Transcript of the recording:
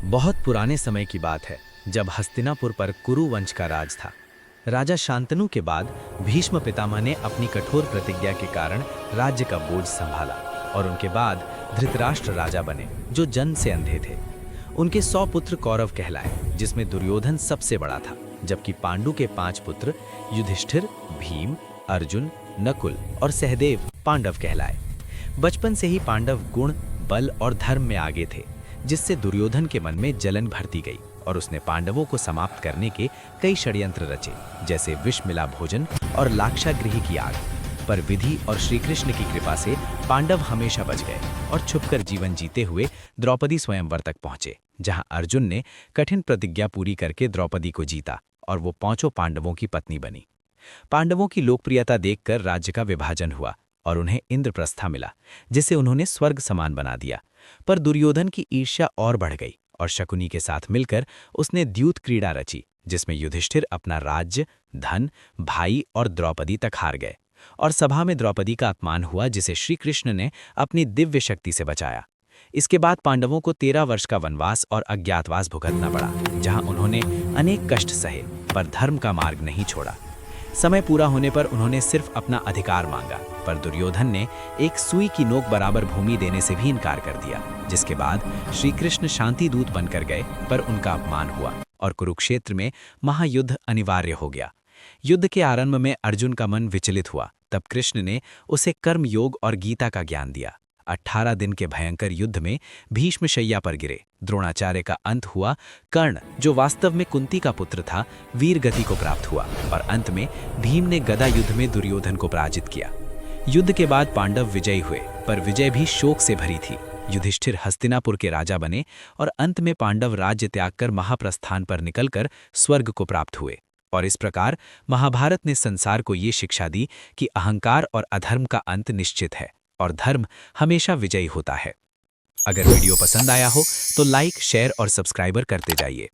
बहुत पुराने समय की बात है, जब हस्तिनापुर पर कुरु वंश का राज था। राजा शांतनु के बाद भीष्म पितामह ने अपनी कठोर प्रतिज्ञा के कारण राज्य का बोझ संभाला और उनके बाद धृतराष्ट्र राजा बने, जो जन्म से अंधे थे। उनके 100 पुत्र कौरव कहलाए, जिसमें दुर्योधन सबसे बड़ा था, जबकि पांडु के 5 पुत्र युधिष्ठिर, भीम, अर्जुन, नकुल और सहदेव पांडव कहलाए। बचपन से ही पांडव गुण, बल और धर्म में आगे थे, जिससे दुर्योधन के मन में जलन भरती गई और उसने पांडवों को समाप्त करने के कई षड्यंत्र रचे, जैसे विष मिला भोजन और लाक्षागृह की आग। पर विधि और श्री कृष्ण की कृपा से पांडव हमेशा बच गए और छुपकर जीवन जीते हुए द्रौपदी स्वयंवर तक पहुंचे, जहां अर्जुन ने कठिन प्रतिज्ञा पूरी करके द्रौपदी को जीता और वो 5 पांडवों की पत्नी बनी। पांडवों की लोकप्रियता देखकर राज्य का विभाजन हुआ और उन्हें इंद्रप्रस्था मिला, जिसे उन्होंने स्वर्ग समान बना दिया। पर दुर्योधन की ईर्ष्या और बढ़ गई और शकुनी के साथ मिलकर उसने द्यूत क्रीड़ा रची, जिसमें युधिष्ठिर अपना राज्य, धन, भाई और द्रौपदी तक हार गए और सभा में द्रौपदी का अपमान हुआ, जिसे श्री कृष्ण ने अपनी दिव्य शक्ति से बचाया। इसके बाद पांडवों को 13 वर्ष का वनवास और अज्ञातवास भुगतना पड़ा, जहां उन्होंने अनेक कष्ट सहे पर धर्म का मार्ग नहीं छोड़ा। समय पूरा होने पर उन्होंने सिर्फ अपना अधिकार मांगा, पर दुर्योधन ने एक सुई की नोक बराबर भूमि देने से भी इनकार कर दिया, जिसके बाद श्री कृष्ण शांति दूत बनकर गए, पर उनका अपमान हुआ और कुरुक्षेत्र में महायुद्ध अनिवार्य हो गया। युद्ध के आरंभ में अर्जुन का मन विचलित हुआ, तब कृष्ण ने उसे कर्म योग और गीता का ज्ञान दिया। 18 दिन के भयंकर युद्ध में भीष्म शैया पर गिरे, द्रोणाचार्य का अंत हुआ, कर्ण, जो वास्तव में कुंती का पुत्र था, वीर गति को प्राप्त हुआ और अंत में भीम ने गदा युद्ध में दुर्योधन को पराजित किया। युद्ध के बाद पांडव विजयी हुए, पर विजय भी शोक से भरी थी। युधिष्ठिर हस्तिनापुर के राजा बने और अंत में पांडव राज्य त्याग कर महाप्रस्थान पर निकलकर स्वर्ग को प्राप्त हुए। और इस प्रकार महाभारत ने संसार को ये शिक्षा दी कि अहंकार और अधर्म का अंत निश्चित है और धर्म हमेशा विजयी होता है। अगर वीडियो पसंद आया हो तो लाइक, शेयर और सब्सक्राइबर करते जाइए।